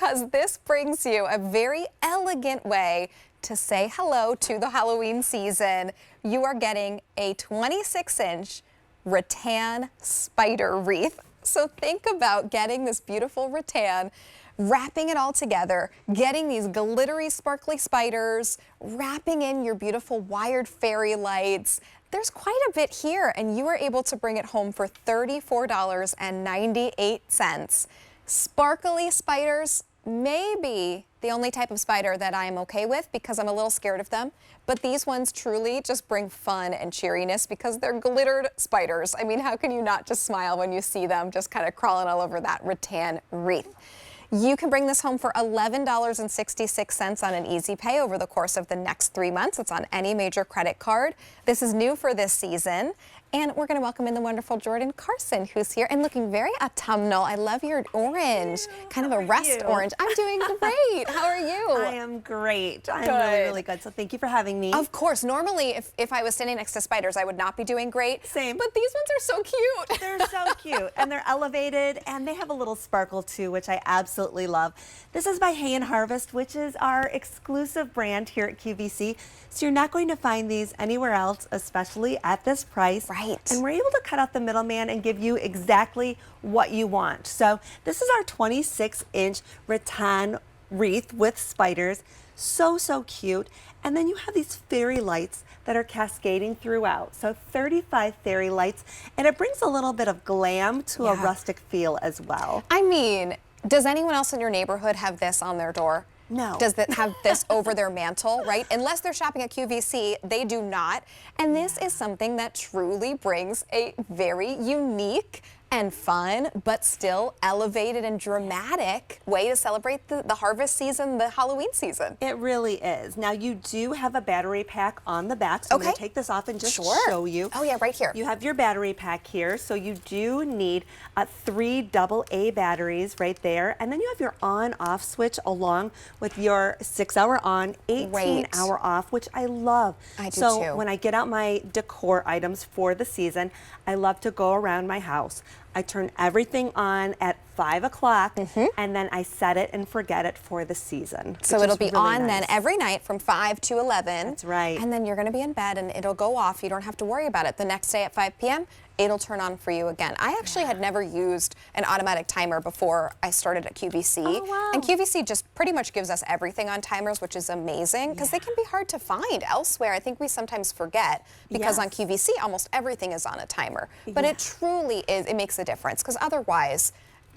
because this brings you a very elegant way to say hello to the Halloween season. You are getting a 26-inch rattan spider wreath. So think about getting this beautiful rattan, wrapping it all together, getting these glittery, sparkly spiders, wrapping in your beautiful wired fairy lights. There's quite a bit here, and you are able to bring it home for $34.98. Sparkly spiders may be the only type of spider that I'm okay with because I'm a little scared of them. But these ones truly just bring fun and cheeriness because they're glittered spiders. I mean, how can you not just smile when you see them just kind of crawling all over that rattan wreath? You can bring this home for $11.66 on an easy pay over the course of the next 3 months. It's on any major credit card. This is new for this season. And we're going to welcome in the wonderful Jordan Carson, who's here and looking very autumnal. I love your orange, kind of a rust orange. I'm doing great. How are you? I am great. I'm really, really good. So thank you for having me. Of course. Normally, if I was standing next to spiders, I would not be doing great. Same. But these ones are so cute. They're so cute. And they're elevated, and they have a little sparkle, too, which I absolutely love. This is by Hay & Harvest, which is our exclusive brand here at QVC. So you're not going to find these anywhere else, especially at this price. Right. And we're able to cut out the middleman and give you exactly what you want. So this is our 26-inch rattan wreath with spiders. So, so cute. And then you have these fairy lights that are cascading throughout. So 35 fairy lights, and it brings a little bit of glam to a rustic feel as well. I mean, does anyone else in your neighborhood have this on their door? No. Does that have this over their mantle, right? Unless they're shopping at QVC, they do not. And this is something that truly brings a very unique and fun, but still elevated and dramatic way to celebrate the harvest season, the Halloween season. It really is. Now you do have a battery pack on the back, so I'm going to take this off and just show you. Oh yeah, right here. You have your battery pack here, so you do need 3 AA batteries right there, and then you have your on-off switch along with your 6-hour on, 18-hour off, which I love. I do so too. When I get out my decor items for the season, I love to go around my house. I turn everything on at 5 o'clock, and then I set it and forget it for the season. So it'll be on then every night from 5 to 11. That's right. And then you're going to be in bed and it'll go off. You don't have to worry about it. The next day at 5 p.m., it'll turn on for you again. I actually had never used an automatic timer before I started at QVC. Oh, wow. And QVC just pretty much gives us everything on timers, which is amazing because they can be hard to find elsewhere. I think we sometimes forget because on QVC, almost everything is on a timer. But it truly is, it makes a difference because otherwise,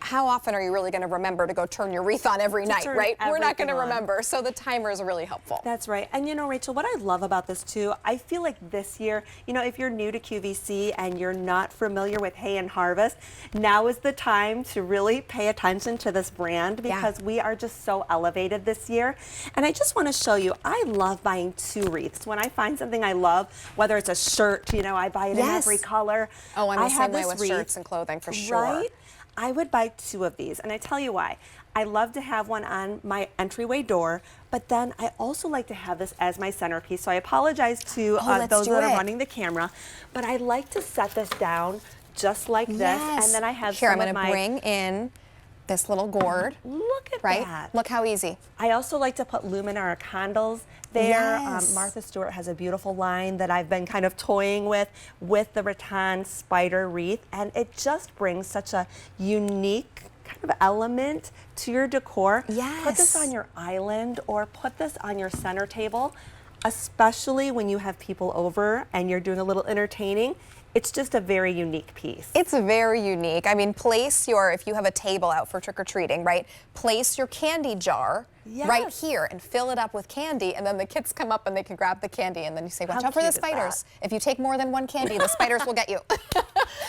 how often are you really going to remember to go turn your wreath on every night, right? We're not going to remember, so the timer is really helpful. That's right. And you know, Rachel, what I love about this too, I feel like this year, you know, if you're new to QVC and you're not familiar with Hay & Harvest, now is the time to really pay attention to this brand because we are just so elevated this year. And I just want to show you, I love buying 2 wreaths. When I find something I love, whether it's a shirt, you know, I buy it in every color. Oh, I'm the same way with shirts and clothing for sure. Right? I would buy 2 of these, and I tell you why. I love to have one on my entryway door, but then I also like to have this as my centerpiece. So I apologize to those that are running the camera, but I like to set this down just like this, and then I have I'm going to bring in this little gourd. Look at that. Look how easy. I also like to put luminara candles there. Martha Stewart has a beautiful line that I've been kind of toying with the rattan spider wreath, and it just brings such a unique kind of element to your decor. Put this on your island or put this on your center table, especially when you have people over and you're doing a little entertaining. It's just a very unique piece. It's very unique. I mean, place your, if you have a table out for trick-or-treating, right? Place your candy jar right here and fill it up with candy, and then the kids come up and they can grab the candy, and then you say, watch out for the spiders. If you take more than 1 candy, the spiders will get you.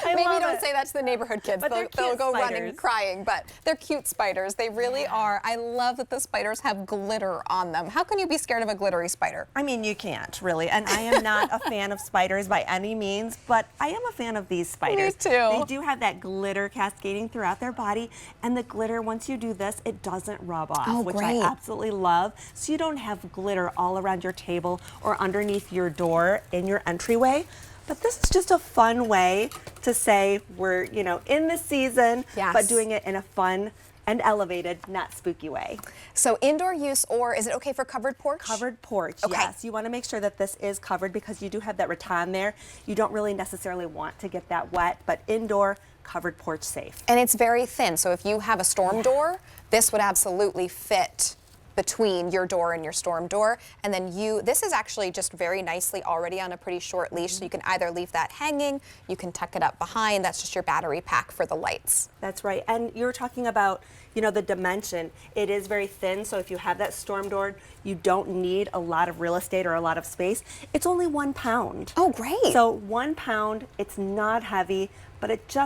Maybe don't say that to the neighborhood kids. But they'll go running crying, but they're cute spiders. They really are. I love that the spiders have glitter on them. How can you be scared of a glittery spider? I mean, you can't really, and I am not a fan of spiders by any means, but I am a fan of these spiders. Me too. They do have that glitter cascading throughout their body, and the glitter, once you do this, it doesn't rub off, which I absolutely love. So you don't have glitter all around your table or underneath your door in your entryway. But this is just a fun way to say we're, you know, in the season, but doing it in a fun and elevated, not spooky way. So indoor use, or is it okay for covered porch? Covered porch, Okay. yes. You want to make sure that this is covered because you do have that rattan there. You don't really necessarily want to get that wet, but indoor, covered porch safe. And it's very thin, so if you have a storm door, this would absolutely fit between your door and your storm door. And then this is actually just very nicely already on a pretty short leash, so you can either leave that hanging, you can tuck it up behind. That's just your battery pack for the lights. That's right. And you were talking about, the dimension. It is very thin, so if you have that storm door, you don't need a lot of real estate or a lot of space. It's only 1 pound. Oh, great. So 1 pound, it's not heavy, but it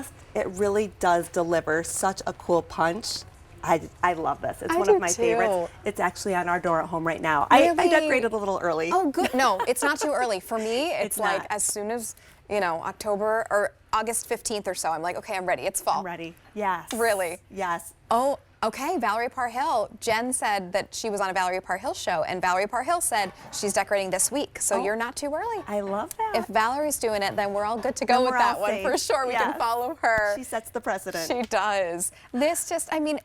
really does deliver such a cool punch. I love this. It's one of my favorites. It's actually on our door at home right now. Really? I decorated a little early. Oh, good. No, it's not too early. For me, it's like not. as soon as, October or August 15th or so, I'm like, okay, I'm ready. It's fall. I'm ready. Yes. Really? Yes. Oh, okay. Valerie Parhill. Jen said that she was on a Valerie Parhill show, and Valerie Parhill said she's decorating this week, so you're not too early. I love that. If Valerie's doing it, then we're all good to go Then with we're that all one safe. for sure. We Yes. can follow her. She sets the precedent. She does. This just, I don't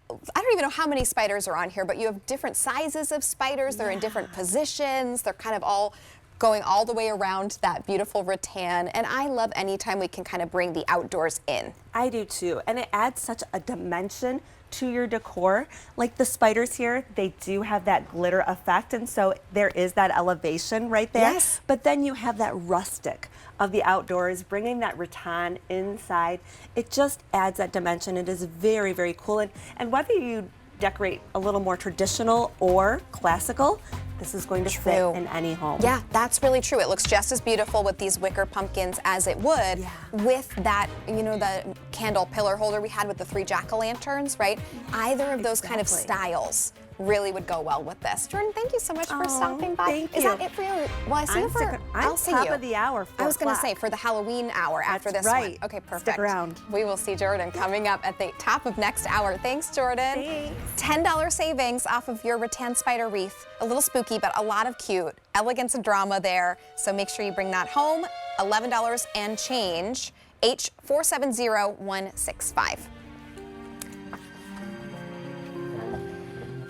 even know how many spiders are on here, but you have different sizes of spiders. They're in different positions. They're kind of all going all the way around that beautiful rattan. And I love anytime we can kind of bring the outdoors in. I do too. And it adds such a dimension to your decor. Like the spiders here, they do have that glitter effect, and so there is that elevation right there. Yes. But then you have that rustic of the outdoors, bringing that rattan inside. It just adds that dimension. It is very, very cool. And whether you decorate a little more traditional or classical, this is going to fit in any home. Yeah, that's really true. It looks just as beautiful with these wicker pumpkins as it would with that, the candle pillar holder we had with the 3 jack-o'-lanterns, right? Either of those kind of styles really would go well with this. Jordan, thank you so much for stopping by. Thank Is you. that it for you? Well, I see you for, I'll see top you. of the hour, I was going to 4 say, for the Halloween hour after That's this right. one. Okay, perfect. Stick around. We will see Jordan coming up at the top of next hour. Thanks, Jordan. Thanks. $10 savings off of your rattan spider wreath. A little spooky, but a lot of cute elegance and drama there. So make sure you bring that home. $11 and change. H470165.